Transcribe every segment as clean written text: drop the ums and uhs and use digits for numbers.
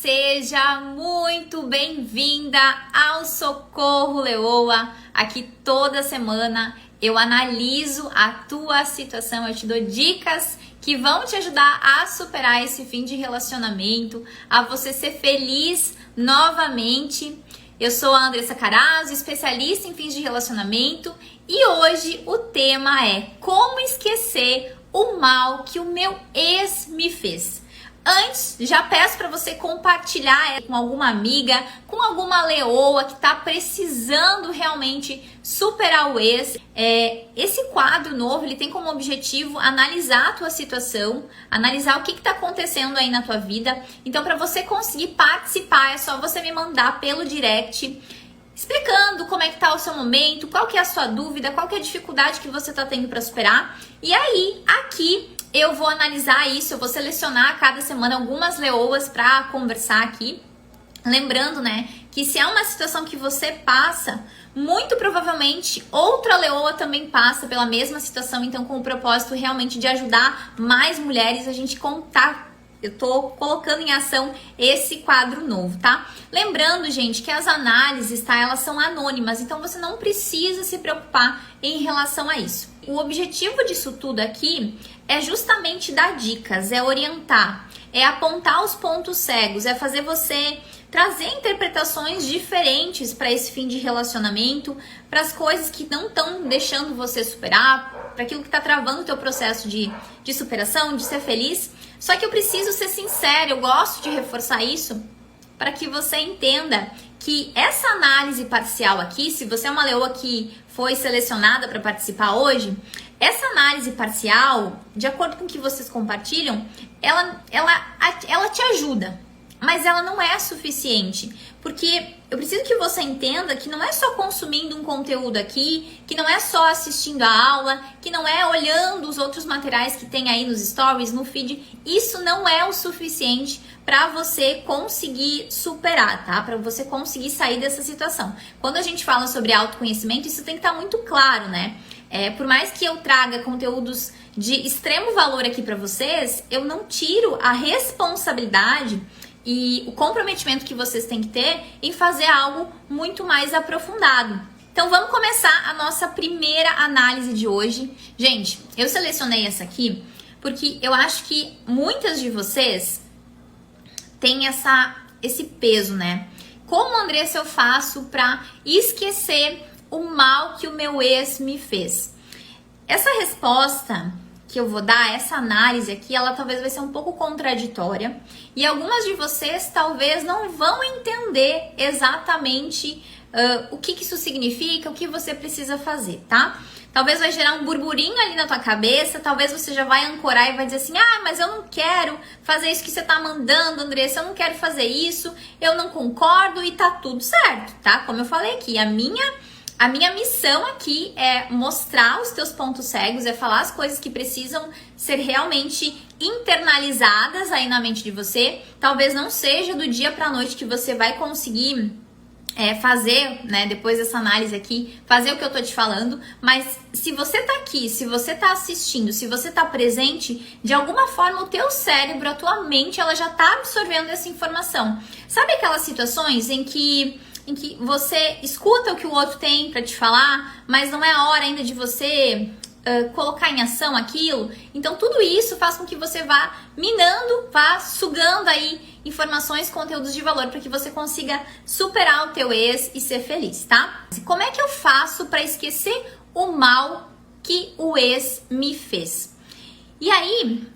Seja muito bem-vinda ao Socorro Leoa. Aqui toda semana eu analiso a tua situação, eu te dou dicas que vão te ajudar a superar esse fim de relacionamento, a você ser feliz novamente. Eu sou a Andressa Carazo, especialista em fins de relacionamento, e hoje o tema é como esquecer o mal que o meu ex me fez. Antes, já peço para você compartilhar com alguma amiga, com alguma leoa que está precisando realmente superar o ex. Esse quadro novo, ele tem como objetivo analisar a tua situação, analisar o que está acontecendo aí na tua vida. Então, para você conseguir participar, é só você me mandar pelo direct, explicando como é que tá o seu momento, qual que é a sua dúvida, qual que é a dificuldade que você está tendo para superar. E aí, aqui, eu vou analisar isso, eu vou selecionar a cada semana algumas leoas para conversar aqui. Lembrando, né, que se é uma situação que você passa, muito provavelmente outra leoa também passa pela mesma situação, então com o propósito realmente de ajudar mais mulheres a gente contar. Eu tô colocando em ação esse quadro novo, tá? Lembrando, gente, que as análises, tá? Elas são anônimas, então você não precisa se preocupar em relação a isso. O objetivo disso tudo aqui é justamente dar dicas, é orientar, é apontar os pontos cegos, é fazer você trazer interpretações diferentes para esse fim de relacionamento, para as coisas que não estão deixando você superar, para aquilo que está travando o teu processo de superação, de ser feliz. Só que eu preciso ser sincera, eu gosto de reforçar isso para que você entenda que essa análise parcial aqui, se você é uma leoa que foi selecionada para participar hoje, essa análise parcial, de acordo com o que vocês compartilham, ela te ajuda, mas ela não é suficiente, porque eu preciso que você entenda que não é só consumindo um conteúdo aqui, que não é só assistindo a aula, que não é olhando os outros materiais que tem aí nos stories, no feed. Isso não é o suficiente para você conseguir superar, tá? Para você conseguir sair dessa situação. Quando a gente fala sobre autoconhecimento, isso tem que estar muito claro, né? Por mais que eu traga conteúdos de extremo valor aqui para vocês, eu não tiro a responsabilidade e o comprometimento que vocês têm que ter em fazer algo muito mais aprofundado. Então vamos começar a nossa primeira análise de hoje. Gente, eu selecionei essa aqui porque eu acho que muitas de vocês têm esse peso, né? Como, Andressa, eu faço para esquecer o mal que o meu ex me fez? Essa resposta que eu vou dar, essa análise aqui, ela talvez vai ser um pouco contraditória e algumas de vocês talvez não vão entender exatamente o que isso significa, o que você precisa fazer, tá? Talvez vai gerar um burburinho ali na tua cabeça, talvez você já vai ancorar e vai dizer assim, mas eu não quero fazer isso que você tá mandando, Andressa, eu não quero fazer isso, eu não concordo e tá tudo certo, tá? Como eu falei aqui, a minha missão aqui é mostrar os teus pontos cegos, é falar as coisas que precisam ser realmente internalizadas aí na mente de você. Talvez não seja do dia pra noite que você vai conseguir fazer, né, depois dessa análise aqui, fazer o que eu tô te falando, mas se você tá aqui, se você tá assistindo, se você tá presente, de alguma forma o teu cérebro, a tua mente, ela já tá absorvendo essa informação. Sabe aquelas situações em que você escuta o que o outro tem para te falar, mas não é a hora ainda de você colocar em ação aquilo? Então tudo isso faz com que você vá minando, vá sugando aí informações, conteúdos de valor para que você consiga superar o teu ex e ser feliz, tá? Como é que eu faço para esquecer o mal que o ex me fez? E aí,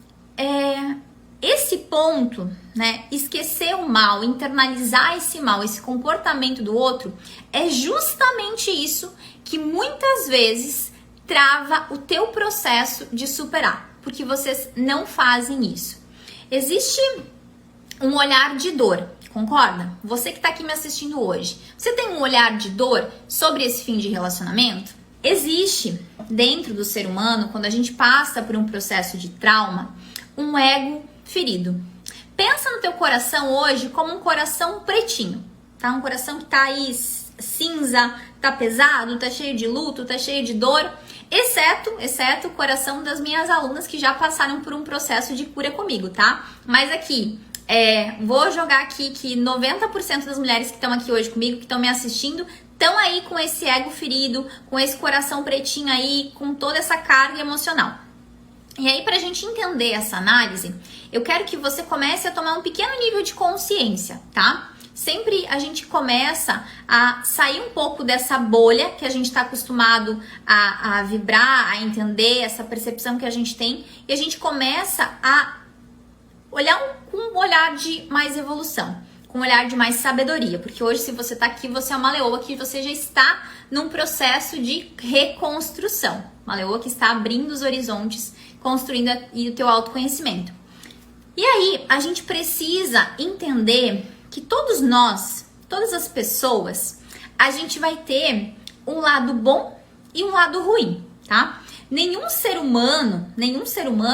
esse ponto, né, esquecer o mal, internalizar esse mal, esse comportamento do outro, é justamente isso que muitas vezes trava o teu processo de superar, porque vocês não fazem isso. Existe um olhar de dor, concorda? Você que tá aqui me assistindo hoje, você tem um olhar de dor sobre esse fim de relacionamento? Existe dentro do ser humano, quando a gente passa por um processo de trauma, um ego ferido. Pensa no teu coração hoje como um coração pretinho, tá? Um coração que tá aí cinza, tá pesado, tá cheio de luto, tá cheio de dor, exceto o coração das minhas alunas que já passaram por um processo de cura comigo, tá? Mas aqui, Vou jogar aqui que 90% das mulheres que estão aqui hoje comigo, que estão me assistindo, estão aí com esse ego ferido, com esse coração pretinho aí, com toda essa carga emocional. E aí, pra gente entender essa análise, eu quero que você comece a tomar um pequeno nível de consciência, tá? Sempre a gente começa a sair um pouco dessa bolha que a gente está acostumado a vibrar, a entender essa percepção que a gente tem, e a gente começa a olhar com um olhar de mais evolução, com um olhar de mais sabedoria, porque hoje, se você tá aqui, você é uma leoa que você já está num processo de reconstrução, uma leoa que está abrindo os horizontes, construindo o teu autoconhecimento. E aí, a gente precisa entender que todos nós, todas as pessoas, a gente vai ter um lado bom e um lado ruim, tá? Nenhum ser humano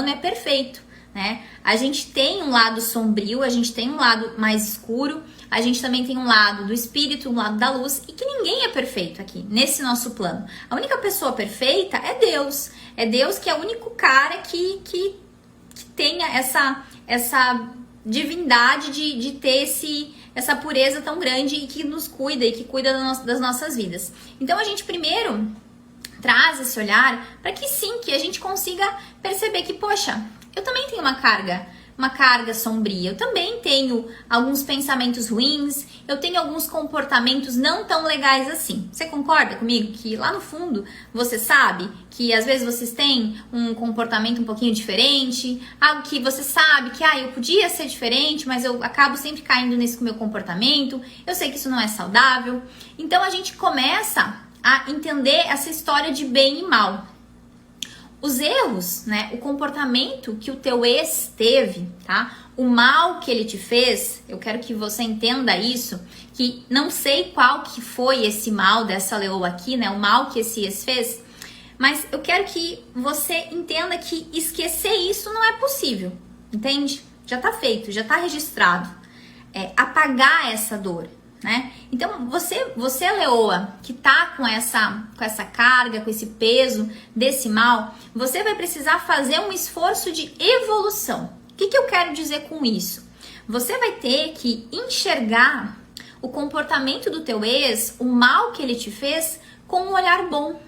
é perfeito, né? A gente tem um lado sombrio, a gente tem um lado mais escuro, a gente também tem um lado do espírito, um lado da luz, e que ninguém é perfeito aqui, nesse nosso plano. A única pessoa perfeita é Deus. É Deus que é o único cara que tenha essa divindade de ter essa pureza tão grande e que nos cuida e que cuida das nossas vidas. Então a gente primeiro traz esse olhar para que sim, que a gente consiga perceber que, poxa, eu também tenho uma carga sombria, eu também tenho alguns pensamentos ruins, eu tenho alguns comportamentos não tão legais assim. Você concorda comigo que lá no fundo você sabe que às vezes vocês têm um comportamento um pouquinho diferente, algo que você sabe que eu podia ser diferente, mas eu acabo sempre caindo nesse meu comportamento, eu sei que isso não é saudável. Então a gente começa a entender essa história de bem e mal. Os erros, né, o comportamento que o teu ex teve, tá? O mal que ele te fez, eu quero que você entenda isso, que não sei qual que foi esse mal dessa leoa aqui, né, o mal que esse ex fez, mas eu quero que você entenda que esquecer isso não é possível, entende? Já tá feito, já tá registrado. Apagar essa dor, né? Então, você leoa, que tá com essa carga, com esse peso desse mal, você vai precisar fazer um esforço de evolução. O que eu quero dizer com isso? Você vai ter que enxergar o comportamento do teu ex, o mal que ele te fez, com um olhar bom,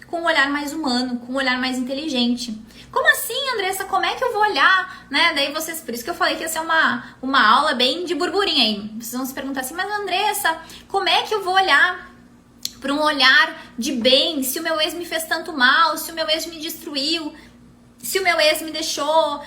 com um olhar mais humano, com um olhar mais inteligente. Como assim, Andressa? Como é que eu vou olhar? Né? Daí vocês, por isso que eu falei que ia ser uma aula bem de burburinho aí. Vocês vão se perguntar assim, mas Andressa, como é que eu vou olhar para um olhar de bem, se o meu ex me fez tanto mal, se o meu ex me destruiu, se o meu ex me deixou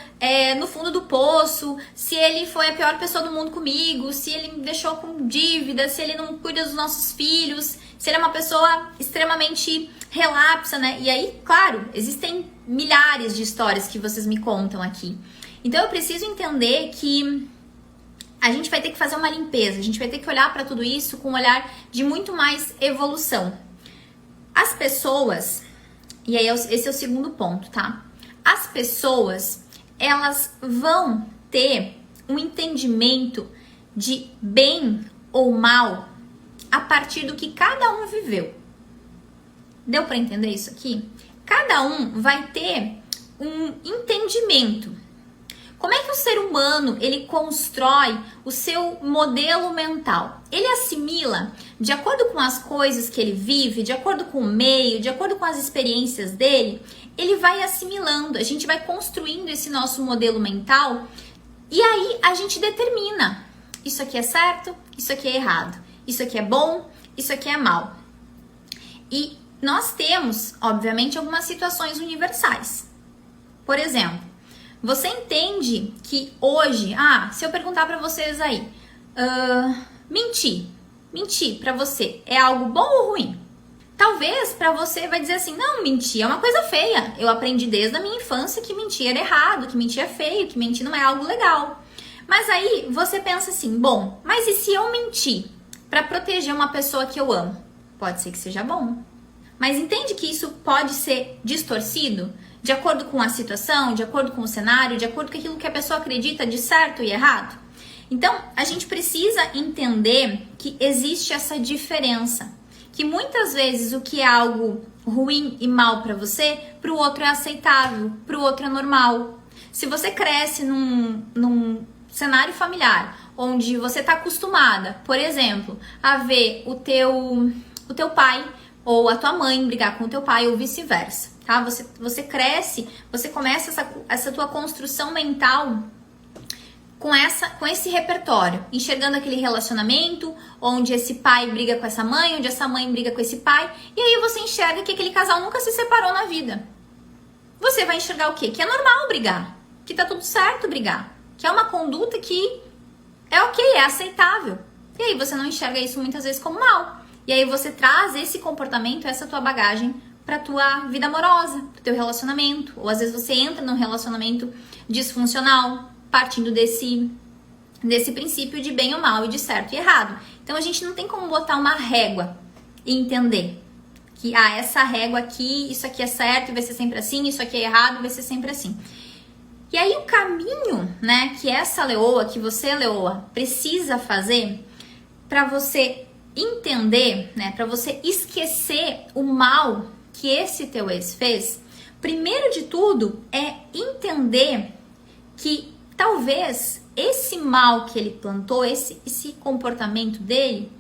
no fundo do poço, se ele foi a pior pessoa do mundo comigo, se ele me deixou com dívida, se ele não cuida dos nossos filhos, se ele é uma pessoa extremamente relapsa, né? E aí, claro, existem milhares de histórias que vocês me contam aqui. Então eu preciso entender que a gente vai ter que fazer uma limpeza, a gente vai ter que olhar para tudo isso com um olhar de muito mais evolução. As pessoas, e aí esse é o segundo ponto, tá? As pessoas, elas vão ter um entendimento de bem ou mal a partir do que cada um viveu. Deu para entender isso aqui? Cada um vai ter um entendimento. Como é que o ser humano, ele constrói o seu modelo mental? Ele assimila de acordo com as coisas que ele vive, de acordo com o meio, de acordo com as experiências dele, ele vai assimilando, a gente vai construindo esse nosso modelo mental e aí a gente determina, isso aqui é certo, isso aqui é errado, isso aqui é bom, isso aqui é mal. E nós temos, obviamente, algumas situações universais. Por exemplo, você entende que hoje, se eu perguntar pra vocês aí, mentir pra você é algo bom ou ruim? Talvez pra você vai dizer assim, não, mentir é uma coisa feia. Eu aprendi desde a minha infância que mentir era errado, que mentir é feio, que mentir não é algo legal. Mas aí você pensa assim, bom, mas e se eu mentir pra proteger uma pessoa que eu amo? Pode ser que seja bom. Mas entende que isso pode ser distorcido de acordo com a situação, de acordo com o cenário, de acordo com aquilo que a pessoa acredita de certo e errado? Então, a gente precisa entender que existe essa diferença. Que muitas vezes o que é algo ruim e mal para você, para o outro é aceitável, para o outro é normal. Se você cresce num cenário familiar, onde você está acostumada, por exemplo, a ver o teu pai ou a tua mãe brigar com o teu pai ou vice-versa, tá? Você cresce, você começa essa tua construção mental com esse repertório, enxergando aquele relacionamento onde esse pai briga com essa mãe, onde essa mãe briga com esse pai, e aí você enxerga que aquele casal nunca se separou na vida. Você vai enxergar o quê? Que é normal brigar, que tá tudo certo brigar, que é uma conduta que é ok, é aceitável. E aí você não enxerga isso muitas vezes como mal. E aí você traz esse comportamento, essa tua bagagem pra tua vida amorosa, pro teu relacionamento. Ou às vezes você entra num relacionamento disfuncional, partindo desse princípio de bem ou mal e de certo e errado. Então a gente não tem como botar uma régua e entender que essa régua aqui, isso aqui é certo e vai ser sempre assim, isso aqui é errado e vai ser sempre assim. E aí o caminho, né, que essa leoa, que você, leoa, precisa fazer para você entender, né, para você esquecer o mal que esse teu ex fez, primeiro de tudo é entender que talvez esse mal que ele plantou, esse comportamento dele,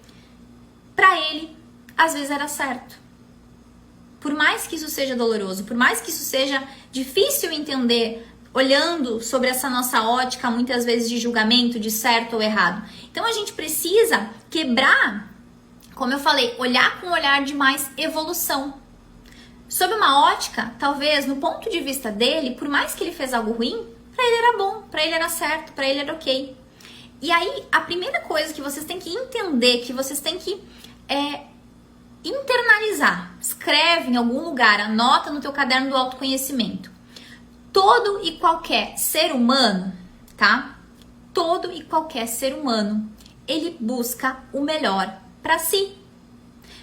para ele, às vezes era certo. Por mais que isso seja doloroso, por mais que isso seja difícil entender, olhando sobre essa nossa ótica, muitas vezes de julgamento, de certo ou errado. Então a gente precisa quebrar, como eu falei, olhar com um olhar de mais evolução. Sob uma ótica, talvez, no ponto de vista dele, por mais que ele fez algo ruim, para ele era bom, para ele era certo, para ele era ok. E aí, a primeira coisa que vocês têm que entender, que vocês têm que internalizar, escreve em algum lugar, anota no teu caderno do autoconhecimento. Todo e qualquer ser humano, tá? Todo e qualquer ser humano, ele busca o melhor para si.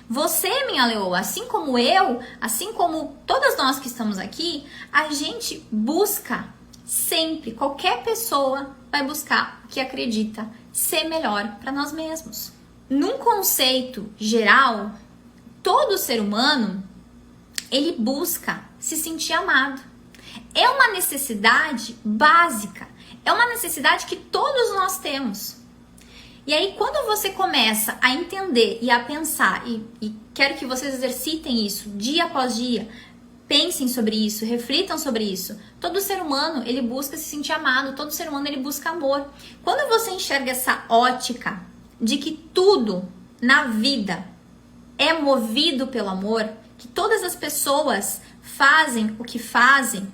Você, minha leoa, assim como eu, assim como todas nós que estamos aqui, a gente busca sempre, qualquer pessoa vai buscar o que acredita ser melhor para nós mesmos. Num conceito geral, todo ser humano, ele busca se sentir amado. É uma necessidade básica, é uma necessidade que todos nós temos. E aí, quando você começa a entender e a pensar, e quero que vocês exercitem isso dia após dia, pensem sobre isso, reflitam sobre isso. Todo ser humano, ele busca se sentir amado, todo ser humano, ele busca amor. Quando você enxerga essa ótica de que tudo na vida é movido pelo amor, que todas as pessoas fazem o que fazem,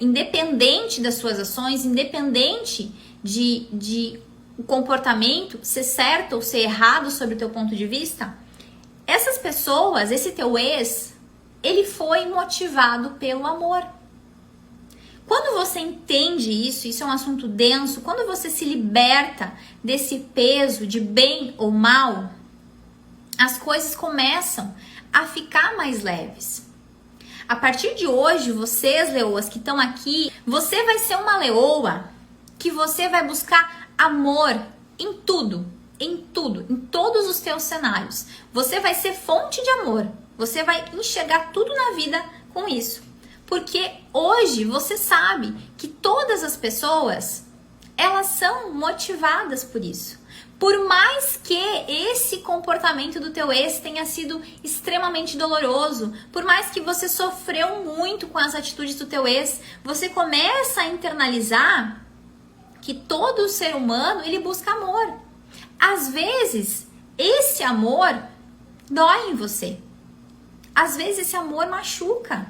independente das suas ações, independente de o comportamento ser certo ou ser errado sobre o teu ponto de vista, essas pessoas, esse teu ex, ele foi motivado pelo amor. Quando você entende isso é um assunto denso, quando você se liberta desse peso de bem ou mal, as coisas começam a ficar mais leves. A partir de hoje, vocês, leoas que estão aqui, você vai ser uma leoa que você vai buscar amor em tudo, em todos os teus cenários. Você vai ser fonte de amor. Você vai enxergar tudo na vida com isso. Porque hoje você sabe que todas as pessoas, elas são motivadas por isso. Por mais que esse comportamento do teu ex tenha sido extremamente doloroso, por mais que você sofreu muito com as atitudes do teu ex, você começa a internalizar que todo ser humano, ele busca amor. Às vezes, esse amor dói em você. Às vezes, esse amor machuca.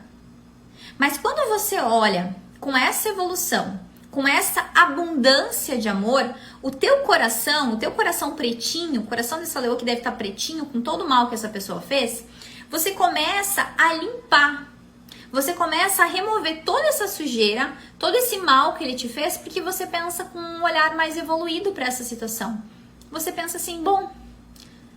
Mas quando você olha com essa evolução, com essa abundância de amor, o teu coração pretinho, o coração dessa leoa que deve estar pretinho com todo o mal que essa pessoa fez, você começa a limpar. Você começa a remover toda essa sujeira, todo esse mal que ele te fez, porque você pensa com um olhar mais evoluído para essa situação. Você pensa assim, bom,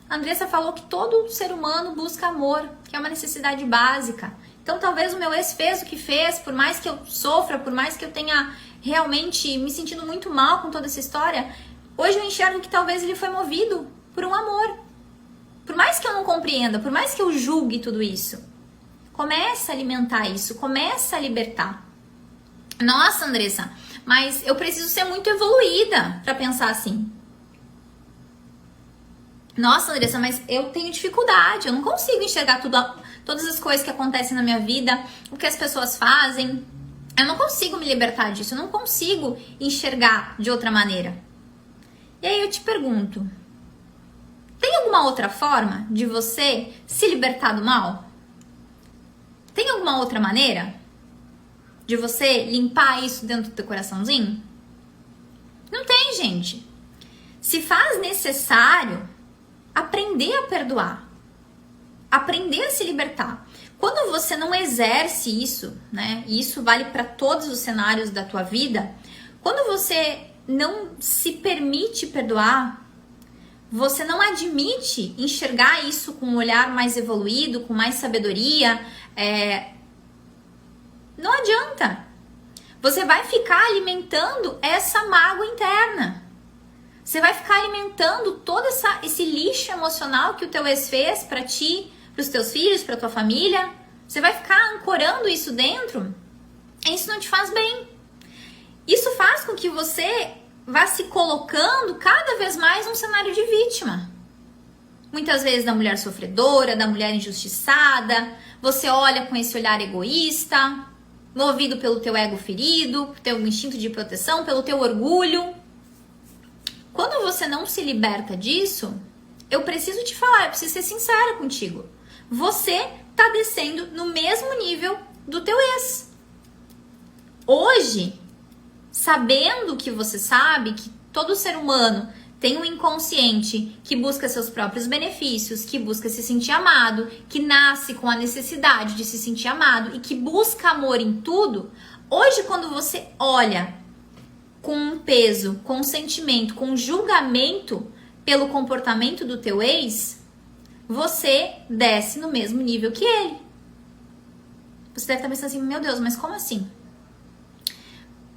a Andressa falou que todo ser humano busca amor, que é uma necessidade básica. Então talvez o meu ex fez o que fez, por mais que eu sofra, por mais que eu tenha realmente me sentindo muito mal com toda essa história, hoje eu enxergo que talvez ele foi movido por um amor. Por mais que eu não compreenda, por mais que eu julgue tudo isso, começa a alimentar isso, começa a libertar. Nossa, Andressa, mas eu preciso ser muito evoluída para pensar assim. Nossa, Andressa, mas eu tenho dificuldade, eu não consigo enxergar todas as coisas que acontecem na minha vida, o que as pessoas fazem. Eu não consigo me libertar disso, eu não consigo enxergar de outra maneira. E aí eu te pergunto, tem alguma outra forma de você se libertar do mal? Tem alguma outra maneira de você limpar isso dentro do teu coraçãozinho? Não tem, gente. Se faz necessário aprender a perdoar, aprender a se libertar. Quando você não exerce isso, né? E isso vale para todos os cenários da tua vida. Quando você não se permite perdoar, você não admite enxergar isso com um olhar mais evoluído, com mais sabedoria, não adianta. Você vai ficar alimentando essa mágoa interna. Você vai ficar alimentando todo esse lixo emocional que o teu ex fez pra ti, pros teus filhos, pra tua família. Você vai ficar ancorando isso dentro. E isso não te faz bem. Isso faz com que você vá se colocando cada vez mais num cenário de vítima. Muitas vezes da mulher sofredora, da mulher injustiçada. Você olha com esse olhar egoísta, movido pelo teu ego ferido, pelo teu instinto de proteção, pelo teu orgulho. Quando você não se liberta disso, eu preciso te falar, eu preciso ser sincera contigo. Você tá descendo no mesmo nível do teu ex. Hoje, sabendo que você sabe que todo ser humano tem um inconsciente que busca seus próprios benefícios, que busca se sentir amado, que nasce com a necessidade de se sentir amado e que busca amor em tudo, hoje quando você olha com um peso, com um sentimento, com um julgamento pelo comportamento do teu ex, você desce no mesmo nível que ele. Você deve estar pensando assim, meu Deus, mas como assim?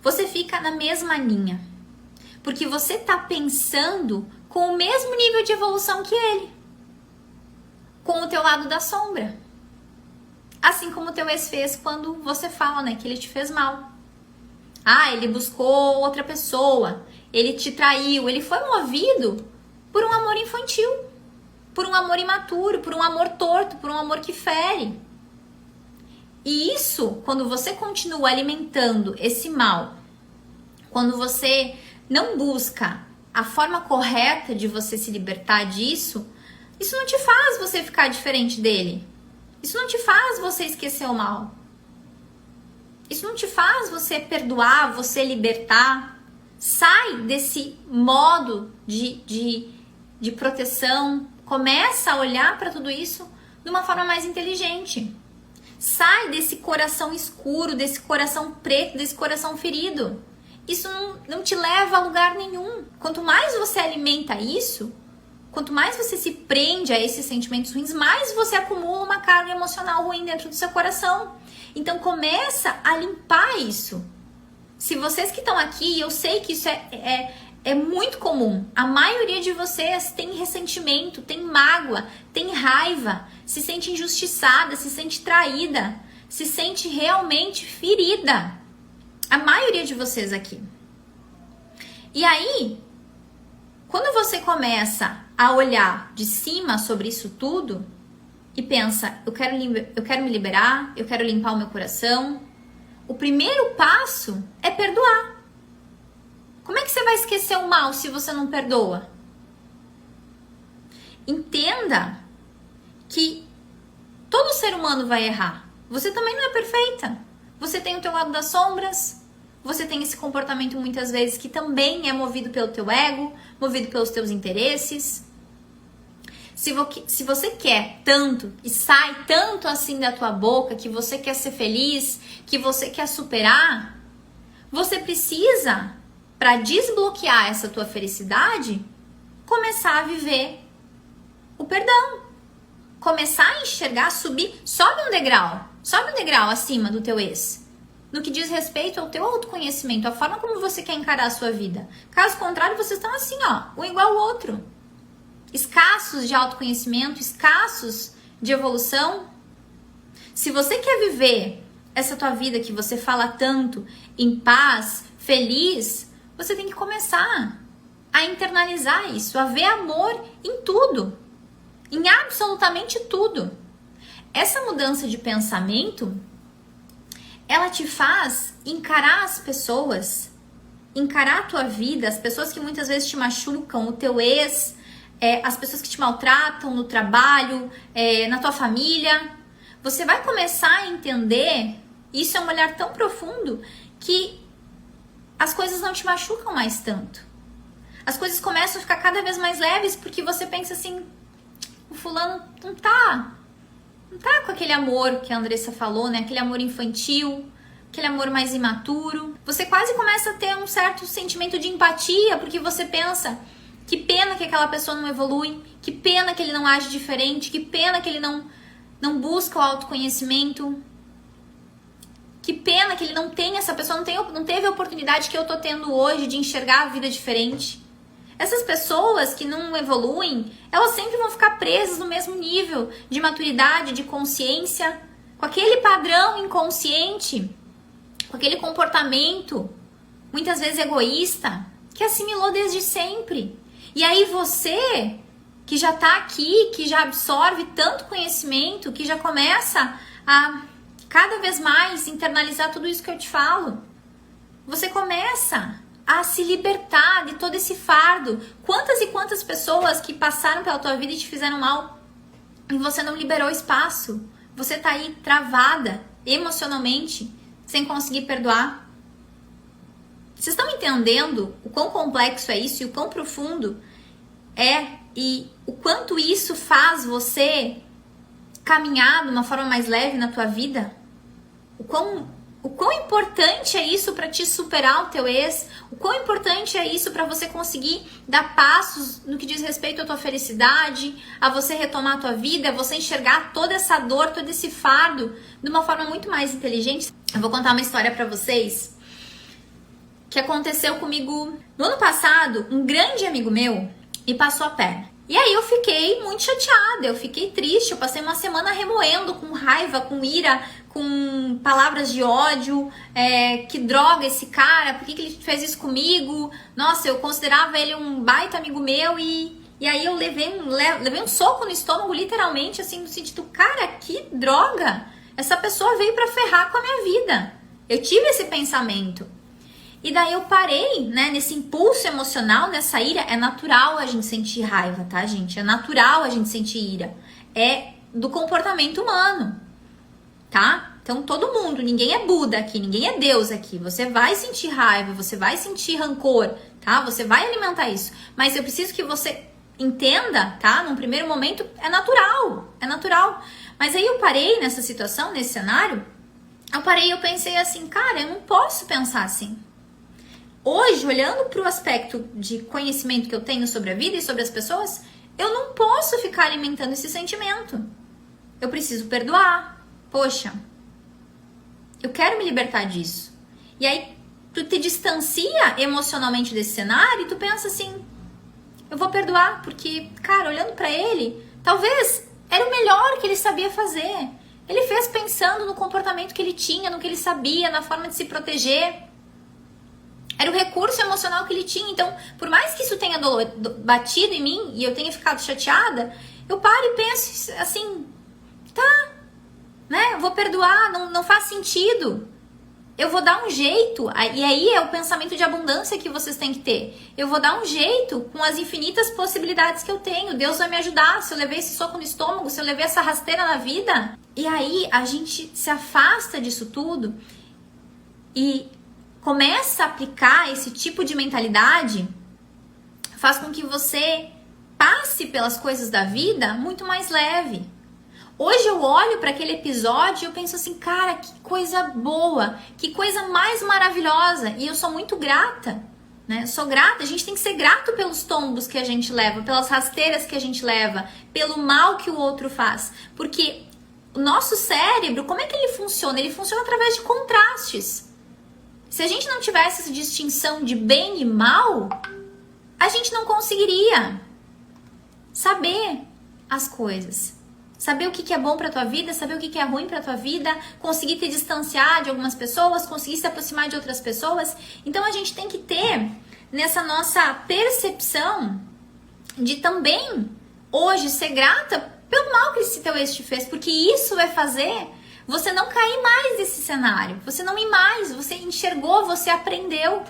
Você fica na mesma linha, porque você está pensando com o mesmo nível de evolução que ele, com o teu lado da sombra. Assim como o teu ex fez quando você fala, né, que ele te fez mal. Ah, ele buscou outra pessoa, ele te traiu, ele foi movido por um amor infantil, por um amor imaturo, por um amor torto, por um amor que fere. E isso, quando você continua alimentando esse mal, quando você não busca a forma correta de você se libertar disso, isso não te faz você ficar diferente dele. Isso não te faz você esquecer o mal. Isso não te faz você perdoar, você libertar. Sai desse modo de proteção. Começa a olhar para tudo isso de uma forma mais inteligente. Sai desse coração escuro, desse coração preto, desse coração ferido. Isso não te leva a lugar nenhum. Quanto mais você alimenta isso, quanto mais você se prende a esses sentimentos ruins, mais você acumula uma carga emocional ruim dentro do seu coração. Então começa a limpar isso. Se vocês que estão aqui, eu sei que isso é muito comum. A maioria de vocês tem ressentimento, tem mágoa, tem raiva, se sente injustiçada, se sente traída, se sente realmente ferida. A maioria de vocês aqui. E aí, quando você começa a olhar de cima sobre isso tudo e pensa, eu quero me liberar, eu quero limpar o meu coração, o primeiro passo é perdoar. Como é que você vai esquecer o mal se você não perdoa? Entenda que todo ser humano vai errar. Você também não é perfeita. Você tem o teu lado das sombras, você tem esse comportamento muitas vezes que também é movido pelo teu ego, movido pelos teus interesses. Se você quer tanto e sai tanto assim da tua boca, que você quer ser feliz, que você quer superar, você precisa, para desbloquear essa tua felicidade, começar a viver o perdão. Começar a enxergar, sobe um degrau acima do teu ex. No que diz respeito ao teu autoconhecimento, a forma como você quer encarar a sua vida. Caso contrário, vocês estão assim, ó, um igual ao outro. Escassos de autoconhecimento, escassos de evolução. Se você quer viver essa tua vida que você fala tanto, em paz, feliz, você tem que começar a internalizar isso, a ver amor em tudo, em absolutamente tudo. Essa mudança de pensamento, ela te faz encarar as pessoas, encarar a tua vida, as pessoas que muitas vezes te machucam, o teu ex, as pessoas que te maltratam no trabalho, na tua família. Você vai começar a entender, isso é um olhar tão profundo, que as coisas não te machucam mais tanto. As coisas começam a ficar cada vez mais leves, porque você pensa assim, o fulano não tá com aquele amor que a Andressa falou, né? Aquele amor infantil, aquele amor mais imaturo. Você quase começa a ter um certo sentimento de empatia, porque você pensa, que pena que aquela pessoa não evolui, que pena que ele não age diferente, que pena que ele não busca o autoconhecimento, que pena que ele não tem, essa pessoa não teve a oportunidade que eu tô tendo hoje de enxergar a vida diferente. Essas pessoas que não evoluem, elas sempre vão ficar presas no mesmo nível de maturidade, de consciência, com aquele padrão inconsciente, com aquele comportamento, muitas vezes egoísta, que assimilou desde sempre. E aí você, que já tá aqui, que já absorve tanto conhecimento, que já começa a cada vez mais internalizar tudo isso que eu te falo, você começa a se libertar de todo esse fardo. Quantas e quantas pessoas que passaram pela tua vida e te fizeram mal e você não liberou espaço? Você tá aí travada emocionalmente, sem conseguir perdoar. Vocês estão entendendo o quão complexo é isso e o quão profundo é e o quanto isso faz você caminhar de uma forma mais leve na tua vida? O quão importante é isso para te superar o teu ex? O quão importante é isso para você conseguir dar passos no que diz respeito à tua felicidade, a você retomar a tua vida, a você enxergar toda essa dor, todo esse fardo de uma forma muito mais inteligente? Eu vou contar uma história para vocês que aconteceu comigo no ano passado. Um grande amigo meu me passou a perna. E aí eu fiquei muito chateada, eu fiquei triste, eu passei uma semana remoendo, com raiva, com ira, com palavras de ódio, que droga esse cara, por que ele fez isso comigo? Nossa, eu considerava ele um baita amigo meu e aí eu levei um soco no estômago, literalmente, assim, no sentido, cara, que droga! Essa pessoa veio pra ferrar com a minha vida. Eu tive esse pensamento. E daí eu parei, né, nesse impulso emocional, nessa ira. É natural a gente sentir raiva, tá, gente? É natural a gente sentir ira. É do comportamento humano, tá? Então todo mundo, ninguém é Buda aqui, ninguém é Deus aqui. Você vai sentir raiva, você vai sentir rancor, tá? Você vai alimentar isso. Mas eu preciso que você entenda, tá? Num primeiro momento, é natural, é natural. Mas aí eu parei nessa situação, nesse cenário, eu parei e eu pensei assim, cara, eu não posso pensar assim. Hoje, olhando para o aspecto de conhecimento que eu tenho sobre a vida e sobre as pessoas, eu não posso ficar alimentando esse sentimento. Eu preciso perdoar. Poxa, eu quero me libertar disso. E aí, tu te distancia emocionalmente desse cenário e tu pensa assim, eu vou perdoar, porque, cara, olhando para ele, talvez era o melhor que ele sabia fazer. Ele fez pensando no comportamento que ele tinha, no que ele sabia, na forma de se proteger. Era o recurso emocional que ele tinha. Então, por mais que isso tenha batido em mim e eu tenha ficado chateada, eu paro e penso assim, tá, né? Eu vou perdoar, não faz sentido. Eu vou dar um jeito. E aí é o pensamento de abundância que vocês têm que ter. Eu vou dar um jeito com as infinitas possibilidades que eu tenho. Deus vai me ajudar. Se eu levei esse soco no estômago, se eu levei essa rasteira na vida. E aí a gente se afasta disso tudo e começa a aplicar esse tipo de mentalidade, faz com que você passe pelas coisas da vida muito mais leve. Hoje eu olho para aquele episódio e eu penso assim, cara, que coisa boa, que coisa mais maravilhosa. E eu sou muito grata, né? Eu sou grata, a gente tem que ser grato pelos tombos que a gente leva, pelas rasteiras que a gente leva, pelo mal que o outro faz. Porque o nosso cérebro, como é que ele funciona? Ele funciona através de contrastes. Se a gente não tivesse essa distinção de bem e mal, a gente não conseguiria saber as coisas, Saber o que é bom pra tua vida, saber o que é ruim pra tua vida, conseguir te distanciar de algumas pessoas, conseguir se aproximar de outras pessoas. Então a gente tem que ter nessa nossa percepção de também hoje ser grata pelo mal que esse teu ex te fez, porque isso vai fazer você não cair mais nesse cenário, você não ir mais, você enxergou, você aprendeu.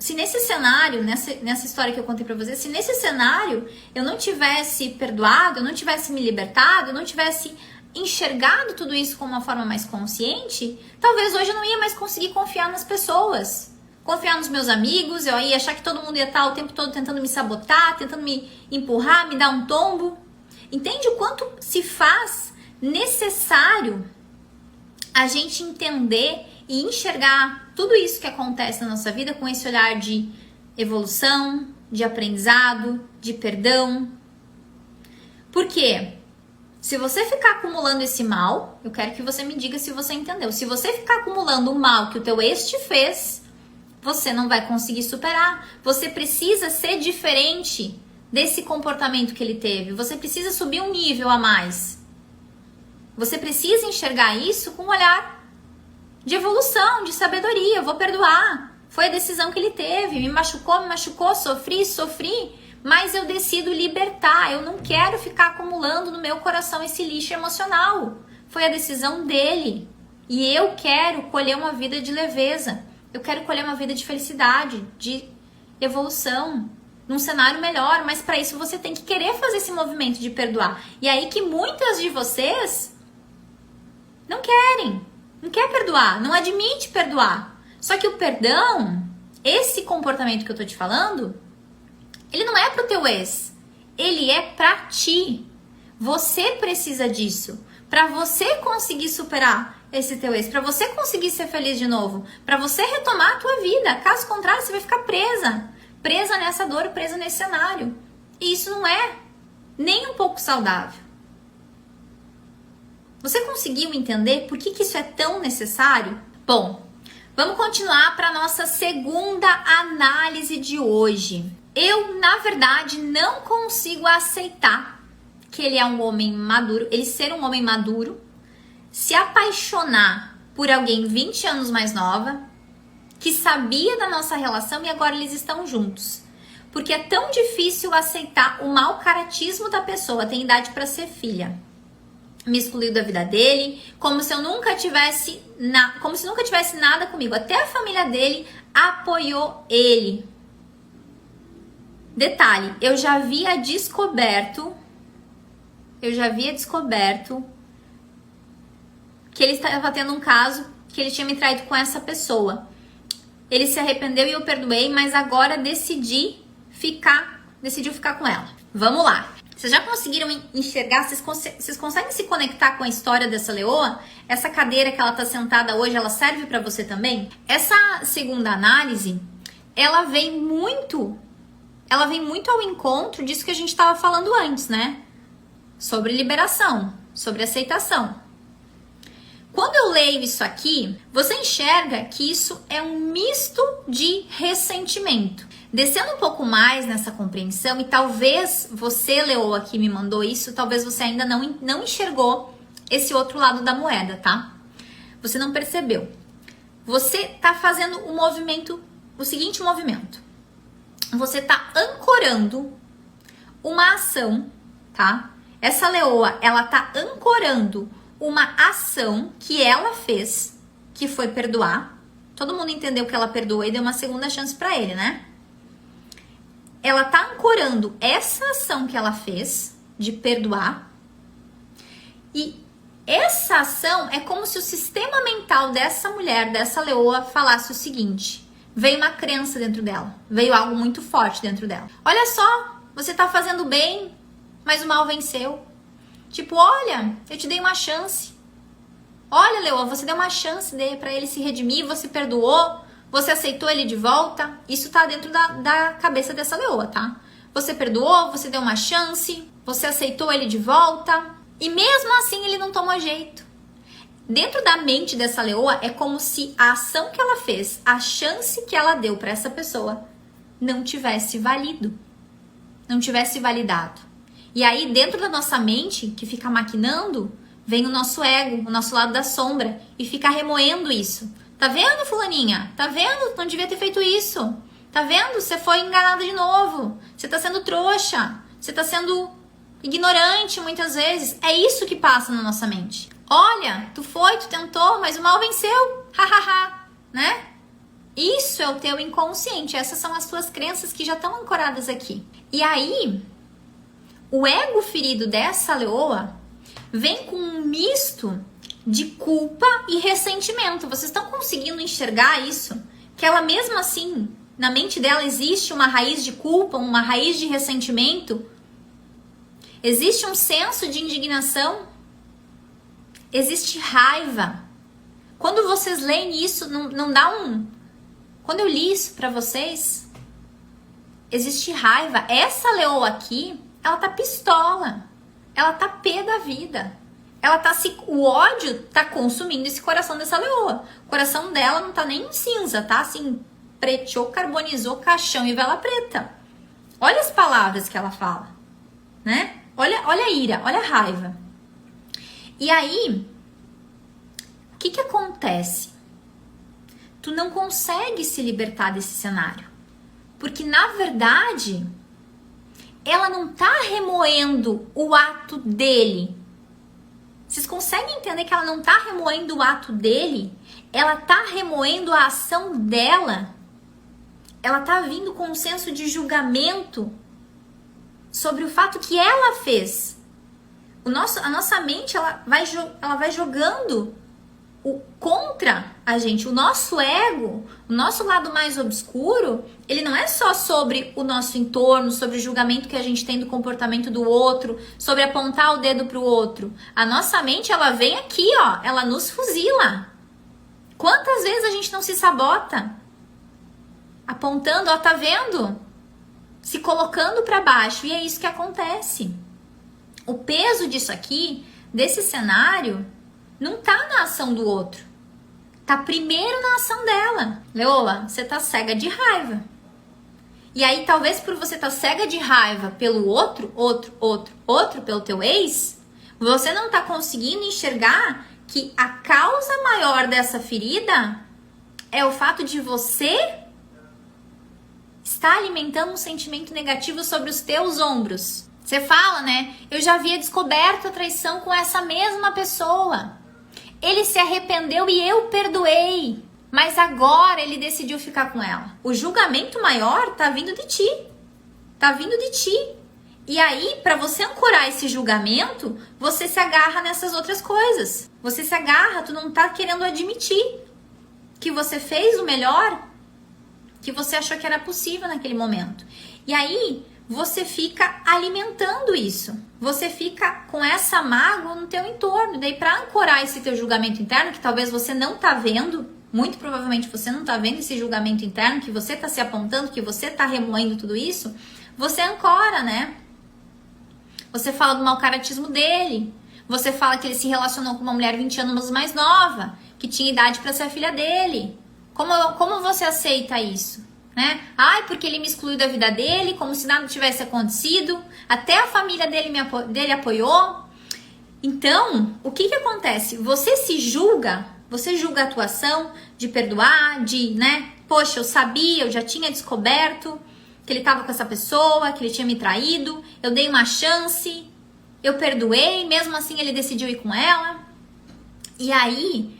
Se nesse cenário, nessa história que eu contei pra você, se nesse cenário eu não tivesse perdoado, eu não tivesse me libertado, eu não tivesse enxergado tudo isso com uma forma mais consciente, talvez hoje eu não ia mais conseguir confiar nas pessoas, confiar nos meus amigos, eu ia achar que todo mundo ia estar o tempo todo tentando me sabotar, tentando me empurrar, me dar um tombo. Entende o quanto se faz necessário a gente entender e enxergar tudo isso que acontece na nossa vida com esse olhar de evolução, de aprendizado, de perdão. Por quê? Se você ficar acumulando esse mal, eu quero que você me diga se você entendeu. Se você ficar acumulando o mal que o teu ex te fez, você não vai conseguir superar. Você precisa ser diferente desse comportamento que ele teve. Você precisa subir um nível a mais. Você precisa enxergar isso com um olhar de evolução, de sabedoria. Eu vou perdoar. Foi a decisão que ele teve. Me machucou, sofri, mas eu decido libertar. Eu não quero ficar acumulando no meu coração esse lixo emocional. Foi a decisão dele. E eu quero colher uma vida de leveza. Eu quero colher uma vida de felicidade, de evolução, num cenário melhor. Mas para isso você tem que querer fazer esse movimento de perdoar. E aí que muitas de vocês não querem. Não quer perdoar, não admite perdoar. Só que o perdão, esse comportamento que eu tô te falando, ele não é pro teu ex. Ele é pra ti. Você precisa disso. Pra você conseguir superar esse teu ex. Pra você conseguir ser feliz de novo. Pra você retomar a tua vida. Caso contrário, você vai ficar presa. Presa nessa dor, presa nesse cenário. E isso não é nem um pouco saudável. Você conseguiu entender por que isso é tão necessário? Bom, vamos continuar para a nossa segunda análise de hoje. Eu, na verdade, não consigo aceitar que ele é um homem maduro, ele ser um homem maduro, se apaixonar por alguém 20 anos mais nova, que sabia da nossa relação e agora eles estão juntos. Porque é tão difícil aceitar o mau caratismo da pessoa, tem idade para ser filha. Me excluiu da vida dele, como se nunca tivesse nada comigo. Até a família dele apoiou ele. Detalhe, eu já havia descoberto que ele estava tendo um caso, que ele tinha me traído com essa pessoa. Ele se arrependeu e eu perdoei, mas agora decidiu ficar com ela. Vamos lá. Vocês já conseguiram enxergar? Vocês conseguem se conectar com a história dessa leoa? Essa cadeira que ela tá sentada hoje, ela serve para você também? Essa segunda análise, ela vem muito ao encontro disso que a gente estava falando antes, né? Sobre liberação, sobre aceitação. Quando eu leio isso aqui, você enxerga que isso é um misto de ressentimento. Descendo um pouco mais nessa compreensão, e talvez você, leoa, que me mandou isso, talvez você ainda não enxergou esse outro lado da moeda, tá? Você não percebeu. Você tá fazendo o seguinte movimento. Você tá ancorando uma ação, tá? Essa leoa, ela tá ancorando uma ação que ela fez, que foi perdoar. Todo mundo entendeu que ela perdoou e deu uma segunda chance pra ele, né? Ela tá ancorando essa ação que ela fez de perdoar. E essa ação é como se o sistema mental dessa mulher, dessa leoa, falasse o seguinte: veio uma crença dentro dela, veio algo muito forte dentro dela. Olha só, você tá fazendo bem, mas o mal venceu. Tipo, olha, eu te dei uma chance. Olha, leoa, você deu uma chance pra ele se redimir, você perdoou. Você aceitou ele de volta? Isso tá dentro da cabeça dessa leoa, tá? Você perdoou, você deu uma chance, você aceitou ele de volta. E mesmo assim ele não tomou jeito. Dentro da mente dessa leoa é como se a ação que ela fez, a chance que ela deu para essa pessoa, não tivesse valido. Não tivesse validado. E aí, dentro da nossa mente, que fica maquinando, vem o nosso ego, o nosso lado da sombra, e fica remoendo isso. Tá vendo, fulaninha? Tá vendo? Não devia ter feito isso. Tá vendo? Você foi enganada de novo. Você tá sendo trouxa. Você tá sendo ignorante muitas vezes. É isso que passa na nossa mente. Olha, tu tentou, mas o mal venceu. Hahaha, né? Isso é o teu inconsciente. Essas são as tuas crenças que já estão ancoradas aqui. E aí, o ego ferido dessa leoa vem com um misto de culpa e ressentimento. Vocês estão conseguindo enxergar isso? Que ela mesmo assim, na mente dela existe uma raiz de culpa, uma raiz de ressentimento. Existe um senso de indignação. Existe raiva. Quando vocês leem isso, não dá um... Quando eu li isso pra vocês, existe raiva. Essa leoa aqui, ela tá pistola. Ela tá pé da vida. Ela tá o ódio tá consumindo esse coração dessa leoa. O coração dela não tá nem em cinza, tá assim, preteou, carbonizou, caixão e vela preta. Olha as palavras que ela fala, né? Olha a ira, olha a raiva. E aí, o que acontece? Tu não consegue se libertar desse cenário. Porque, na verdade, ela não tá remoendo o ato dele. Vocês conseguem entender que ela não tá remoendo o ato dele? Ela tá remoendo a ação dela. Ela tá vindo com um senso de julgamento sobre o fato que ela fez. A nossa mente, ela vai jogando contra a gente. O nosso ego, o nosso lado mais obscuro, ele não é só sobre o nosso entorno, sobre o julgamento que a gente tem do comportamento do outro, sobre apontar o dedo pro outro. A nossa mente, ela vem aqui, ó, ela nos fuzila. Quantas vezes a gente não se sabota? Apontando, ó, tá vendo? Se colocando para baixo. E é isso que acontece. O peso disso aqui, desse cenário, não tá na ação do outro. Tá primeiro na ação dela. Leoa, você tá cega de raiva. E aí, talvez por você tá cega de raiva pelo outro, pelo teu ex, você não tá conseguindo enxergar que a causa maior dessa ferida é o fato de você estar alimentando um sentimento negativo sobre os teus ombros. Você fala, né? Eu já havia descoberto a traição com essa mesma pessoa. Ele se arrependeu e eu perdoei. Mas agora ele decidiu ficar com ela. O julgamento maior tá vindo de ti. Tá vindo de ti. E aí, para você ancorar esse julgamento, você se agarra nessas outras coisas. Você se agarra, tu não tá querendo admitir que você fez o melhor que você achou que era possível naquele momento. E aí, você fica alimentando isso. Você fica com essa mágoa no teu entorno. Daí, para ancorar esse teu julgamento interno, que talvez você não tá vendo, muito provavelmente você não tá vendo esse julgamento interno, que você tá se apontando, que você tá remoendo tudo isso, você ancora, né? Você fala do mau caratismo dele. Você fala que ele se relacionou com uma mulher 20 anos mais nova, que tinha idade para ser a filha dele. Como você aceita isso? Né? Ai, porque ele me excluiu da vida dele, como se nada tivesse acontecido. Até a família dele apoiou. Então, o que acontece? Você se julga, você julga a atuação de perdoar, de, né? Poxa, eu sabia, eu já tinha descoberto que ele estava com essa pessoa, que ele tinha me traído, eu dei uma chance, eu perdoei, mesmo assim ele decidiu ir com ela. E aí,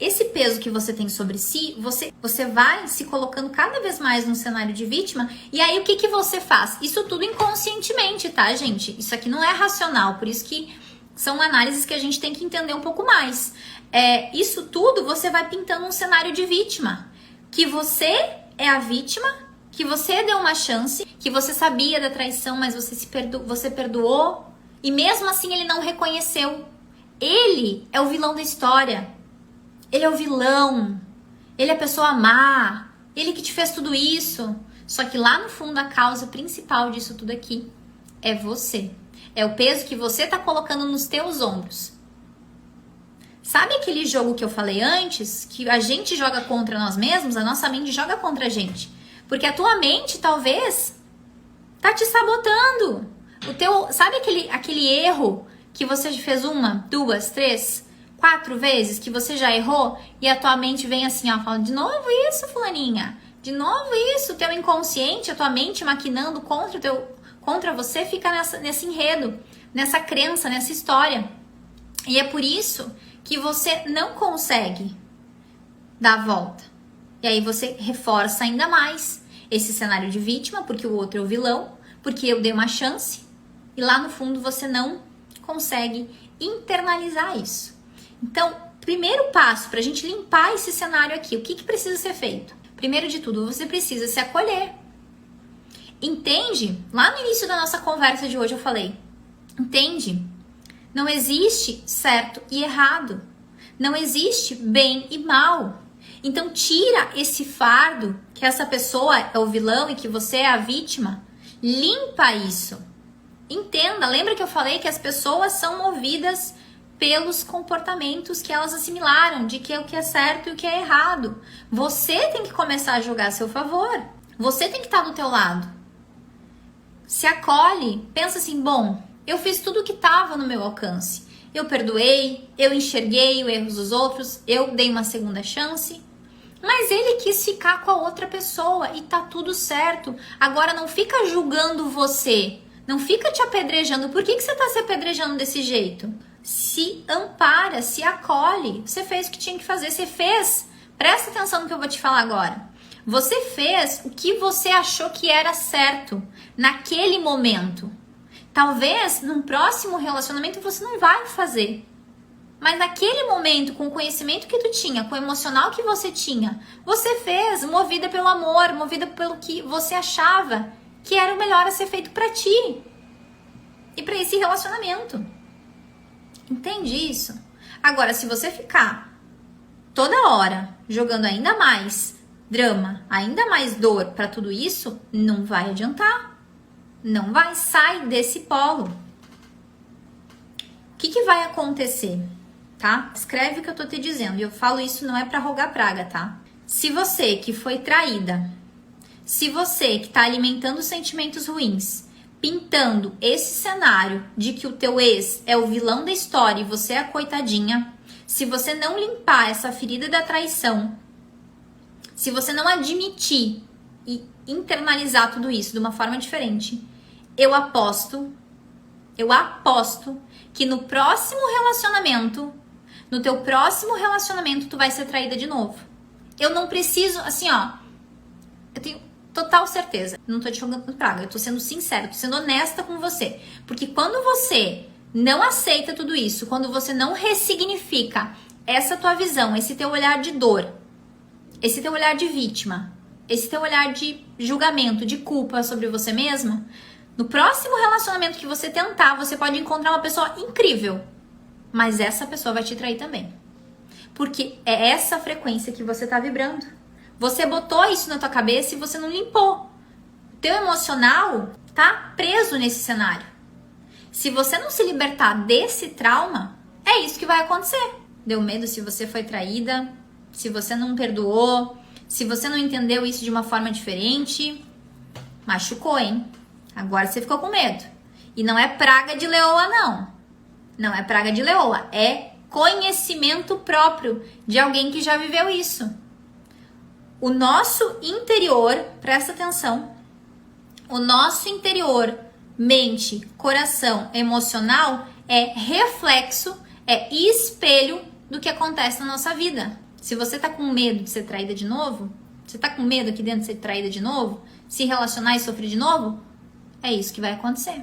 esse peso que você tem sobre si, você vai se colocando cada vez mais num cenário de vítima. E aí, o que você faz? Isso tudo inconscientemente, tá, gente? Isso aqui não é racional, por isso que são análises que a gente tem que entender um pouco mais. Isso tudo você vai pintando um cenário de vítima. Que você é a vítima, que você deu uma chance, que você sabia da traição, mas você perdoou. E mesmo assim ele não reconheceu. Ele é o vilão da história. Ele é o vilão, ele é a pessoa má, ele que te fez tudo isso. Só que lá no fundo a causa principal disso tudo aqui é você. É o peso que você tá colocando nos teus ombros. Sabe aquele jogo que eu falei antes? Que a gente joga contra nós mesmos, a nossa mente joga contra a gente. Porque a tua mente talvez tá te sabotando. Sabe aquele erro que você fez 1, 2, 3, 4 vezes, que você já errou e a tua mente vem assim, ó, falando, de novo isso, fulaninha, de novo isso, o teu inconsciente, a tua mente maquinando contra você, fica nesse enredo, nessa crença, nessa história. E é por isso que você não consegue dar a volta. E aí você reforça ainda mais esse cenário de vítima, porque o outro é o vilão, porque eu dei uma chance, e lá no fundo você não consegue internalizar isso. Então, primeiro passo para a gente limpar esse cenário aqui, o que precisa ser feito? Primeiro de tudo, você precisa se acolher. Entende? Lá no início da nossa conversa de hoje eu falei, entende? Não existe certo e errado. Não existe bem e mal. Então tira esse fardo que essa pessoa é o vilão e que você é a vítima. Limpa isso. Entenda, lembra que eu falei que as pessoas são movidas pelos comportamentos que elas assimilaram, de que é o que é certo e o que é errado. Você tem que começar a jogar a seu favor. Você tem que estar do teu lado. Se acolhe, pensa assim, bom, eu fiz tudo o que estava no meu alcance. Eu perdoei, eu enxerguei os erros dos outros, eu dei uma segunda chance. Mas ele quis ficar com a outra pessoa e tá tudo certo. Agora não fica julgando você, não fica te apedrejando. Por que você tá se apedrejando desse jeito? Se ampara, se acolhe. Você fez o que tinha que fazer, você fez. Presta atenção no que eu vou te falar agora. Você fez o que você achou que era certo naquele momento. Talvez num próximo relacionamento você não vai fazer. Mas naquele momento, com o conhecimento que tu tinha, com o emocional que você tinha, você fez movida pelo amor, movida pelo que você achava que era o melhor a ser feito para ti e para esse relacionamento. Entende isso? Agora, se você ficar toda hora jogando ainda mais drama, ainda mais dor para tudo isso, não vai adiantar. Não vai, sai desse polo. O que vai acontecer? Tá? Escreve o que eu tô te dizendo. E eu falo isso não é pra rogar praga, tá? Se você que foi traída, se você que tá alimentando sentimentos ruins, pintando esse cenário de que o teu ex é o vilão da história e você é a coitadinha, se você não limpar essa ferida da traição, se você não admitir e internalizar tudo isso de uma forma diferente, eu aposto que no próximo relacionamento, no teu próximo relacionamento, tu vai ser traída de novo. Eu não preciso, assim, ó, eu tenho total certeza. Não tô te jogando praga, eu tô sendo sincera, tô sendo honesta com você. Porque quando você não aceita tudo isso, quando você não ressignifica essa tua visão, esse teu olhar de dor, esse teu olhar de vítima, esse teu olhar de julgamento, de culpa sobre você mesma, no próximo relacionamento que você tentar, você pode encontrar uma pessoa incrível, mas essa pessoa vai te trair também. Porque é essa frequência que você tá vibrando. Você botou isso na tua cabeça e você não limpou. Teu emocional tá preso nesse cenário. Se você não se libertar desse trauma, é isso que vai acontecer. Deu medo se você foi traída, se você não perdoou, se você não entendeu isso de uma forma diferente, machucou, hein? Agora você ficou com medo. E não é praga de leoa, não. Não é praga de leoa. É conhecimento próprio de alguém que já viveu isso. O nosso interior, presta atenção, o nosso interior, mente, coração, emocional, é reflexo, é espelho do que acontece na nossa vida. Se você tá com medo de ser traída de novo, você tá com medo aqui dentro de ser traída de novo, se relacionar e sofrer de novo, é isso que vai acontecer.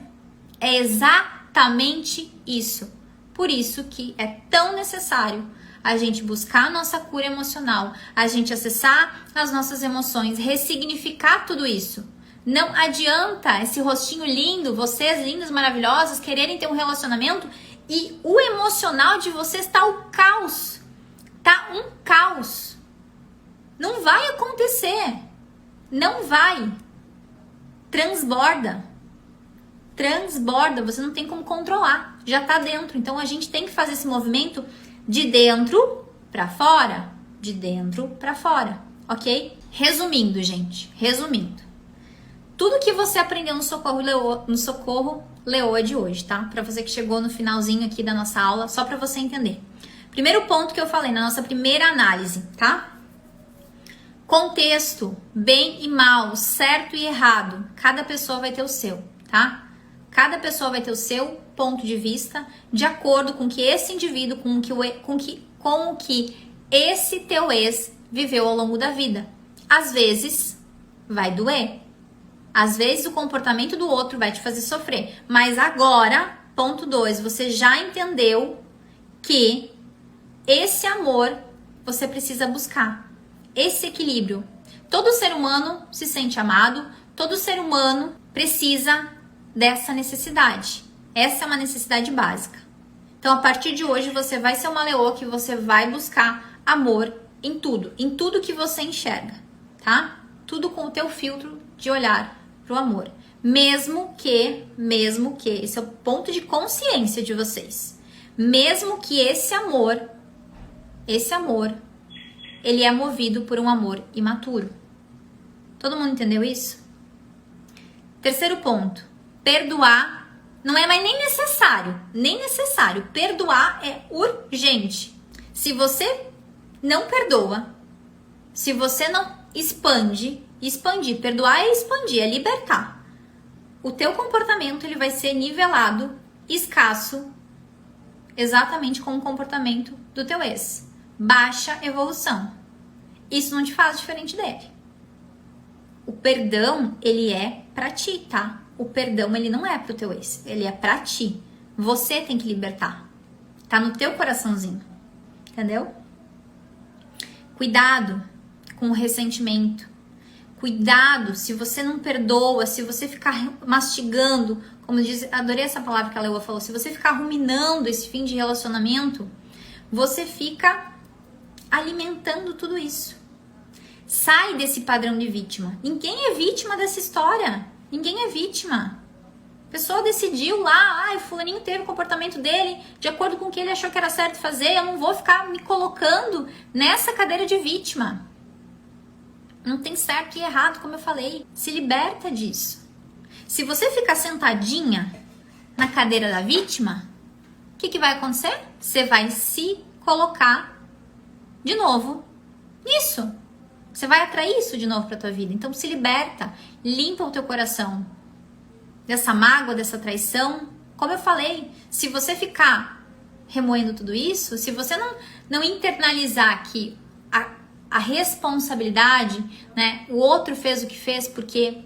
É exatamente isso. Por isso que é tão necessário a gente buscar a nossa cura emocional, a gente acessar as nossas emoções, ressignificar tudo isso. Não adianta esse rostinho lindo, vocês lindos, maravilhosos, quererem ter um relacionamento e o emocional de vocês tá o caos. Tá um caos. Não vai acontecer. Não vai. Transborda. Transborda, você não tem como controlar. Já tá dentro. Então a gente tem que fazer esse movimento de dentro pra fora. De dentro pra fora. Ok? Resumindo, gente. Resumindo. tudo que você aprendeu no Socorro Leoa de hoje, tá? Para você que chegou no finalzinho aqui da nossa aula, só para você entender. Primeiro ponto que eu falei na nossa primeira análise, tá? Contexto, bem e mal, certo e errado. Cada pessoa vai ter o seu, tá? Cada pessoa vai ter o seu ponto de vista de acordo com que esse indivíduo, com o que esse teu ex viveu ao longo da vida. Às vezes vai doer. Às vezes o comportamento do outro vai te fazer sofrer. Mas agora, ponto 2, você já entendeu que esse amor você precisa buscar. Esse equilíbrio. Todo ser humano se sente amado, todo ser humano precisa dessa necessidade. Essa é uma necessidade básica. Então, a partir de hoje, você vai ser uma leoa que você vai buscar amor em tudo que você enxerga, tá? Tudo com o teu filtro de olhar pro amor. Mesmo que, esse é o ponto de consciência de vocês. Mesmo que esse amor, ele é movido por um amor imaturo. Todo mundo entendeu isso? Terceiro ponto. Perdoar não é mais nem necessário. Perdoar é urgente. Se você não perdoa, se você não expandir, perdoar é expandir, é libertar. O teu comportamento ele vai ser nivelado, escasso, exatamente como o comportamento do teu ex. Baixa evolução. Isso não te faz diferente dele. O perdão, ele é pra ti, tá? O perdão, ele não é pro teu ex, ele é pra ti. Você tem que libertar. Tá no teu coraçãozinho. Entendeu? Cuidado com o ressentimento. Cuidado se você não perdoa, se você ficar mastigando, como diz, adorei essa palavra que a Leoa falou, se você ficar ruminando esse fim de relacionamento, você fica alimentando tudo isso. Sai desse padrão de vítima. Ninguém é vítima dessa história. Ninguém é vítima. A pessoa decidiu lá, o fulaninho teve o comportamento dele de acordo com o que ele achou que era certo fazer, eu não vou ficar me colocando nessa cadeira de vítima. Não tem certo e errado, como eu falei. Se liberta disso. Se você ficar sentadinha na cadeira da vítima, o que vai acontecer? Você vai se colocar de novo nisso. Você vai atrair isso de novo para tua vida. Então se liberta, limpa o teu coração dessa mágoa, dessa traição. Como eu falei, se você ficar remoendo tudo isso, se você não internalizar que a responsabilidade, né, o outro fez o que fez porque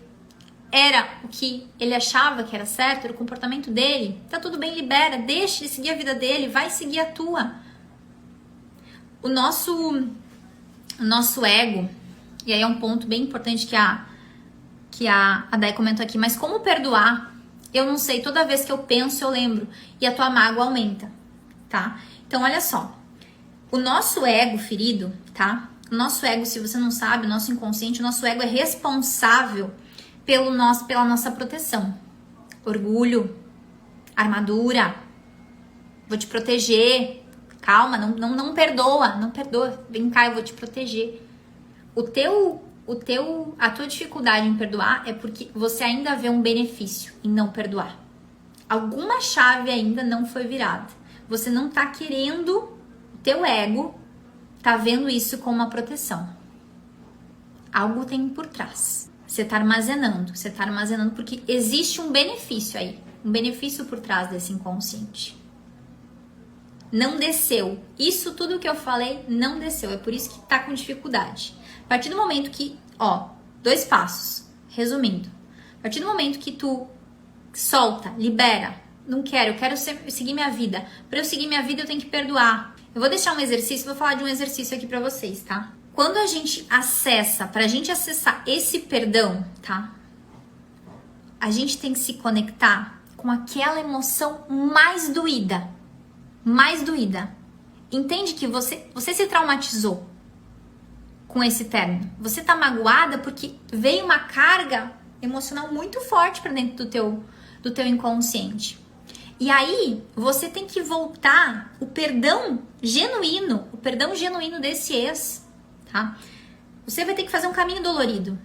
era o que ele achava que era certo, era o comportamento dele, tá tudo bem, libera, deixa ele seguir a vida dele, vai seguir a tua. O nosso ego, e aí é um ponto bem importante que a Day comentou aqui, mas como perdoar? Eu não sei, toda vez que eu penso eu lembro, e a tua mágoa aumenta, tá? Então olha só, o nosso ego ferido, tá? O nosso ego, se você não sabe, o nosso inconsciente, o nosso ego é responsável pela nossa proteção. Orgulho, armadura, vou te proteger, calma, não perdoa, vem cá, eu vou te proteger. A tua dificuldade em perdoar é porque você ainda vê um benefício em não perdoar. Alguma chave ainda não foi virada. Você não tá querendo, o teu ego tá vendo isso como uma proteção. Algo tem por trás. Você tá armazenando porque existe um benefício aí, um benefício por trás desse inconsciente. Não desceu. Isso tudo que eu falei não desceu, é por isso que tá com dificuldade. A partir do momento que, 2 passos, resumindo. A partir do momento que tu solta, libera, não quero, eu quero seguir minha vida. Para eu seguir minha vida eu tenho que perdoar. Eu vou deixar um exercício, vou falar de um exercício aqui pra vocês, tá? Quando a gente pra gente acessar esse perdão, tá? A gente tem que se conectar com aquela emoção mais doída. Entende que você se traumatizou com esse término. Você tá magoada porque veio uma carga emocional muito forte pra dentro do teu inconsciente. E aí, você tem que voltar o perdão genuíno desse ex, tá? Você vai ter que fazer um caminho dolorido.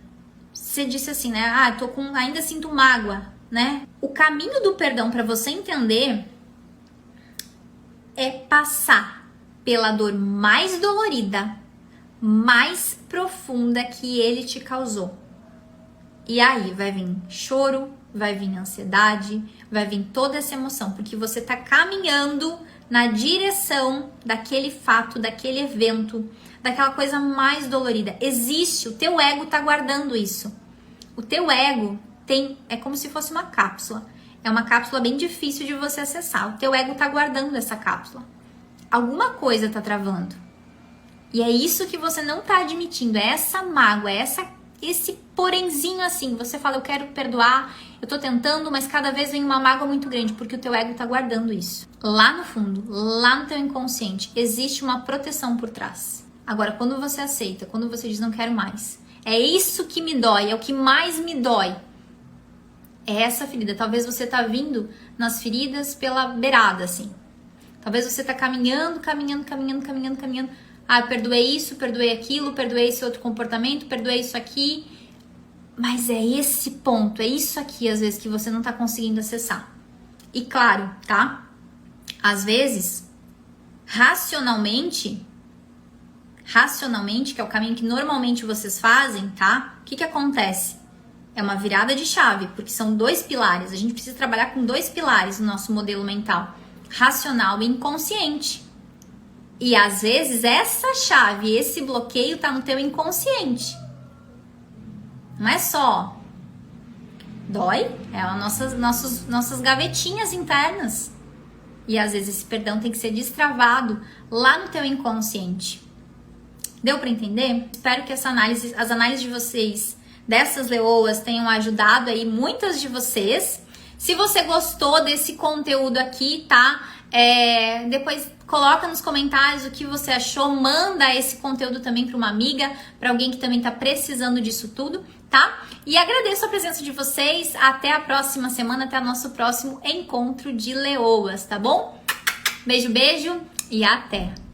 você disse assim, né? Ah, ainda sinto mágoa, né? O caminho do perdão para você entender é passar pela dor mais dolorida, mais profunda que ele te causou. E aí vai vir choro, vai vir ansiedade, vai vir toda essa emoção, porque você tá caminhando na direção daquele fato, daquele evento, daquela coisa mais dolorida. Existe, o teu ego tá guardando isso. O teu ego é como se fosse uma cápsula. É uma cápsula bem difícil de você acessar. O teu ego tá guardando essa cápsula. Alguma coisa tá travando. E é isso que você não tá admitindo. É essa mágoa, é esse porenzinho assim. Você fala, eu quero perdoar, eu tô tentando, mas cada vez vem uma mágoa muito grande, porque o teu ego tá guardando isso. Lá no fundo, lá no teu inconsciente, existe uma proteção por trás. Agora, quando você aceita, quando você diz, não quero mais, é isso que me dói, é o que mais me dói. É essa ferida. Talvez você tá vindo nas feridas pela beirada, assim. Talvez você tá caminhando. Ah, eu perdoei isso, perdoei aquilo, perdoei esse outro comportamento, perdoei isso aqui. Mas é esse ponto, é isso aqui, às vezes, que você não tá conseguindo acessar. E claro, tá? Às vezes, racionalmente, que é o caminho que normalmente vocês fazem, tá? O que acontece? É uma virada de chave, porque são 2 pilares. A gente precisa trabalhar com 2 pilares no nosso modelo mental: racional e inconsciente. E às vezes essa chave, esse bloqueio tá no teu inconsciente. Não é só dói, é as nossas gavetinhas internas. E às vezes esse perdão tem que ser destravado lá no teu inconsciente. Deu para entender? Espero que as análises de vocês dessas leoas tenham ajudado aí muitas de vocês. Se você gostou desse conteúdo aqui, tá? Depois coloca nos comentários o que você achou. Manda esse conteúdo também para uma amiga, para alguém que também tá precisando disso tudo, tá? E agradeço a presença de vocês. Até a próxima semana, até o nosso próximo encontro de leoas, tá bom? Beijo, beijo e até!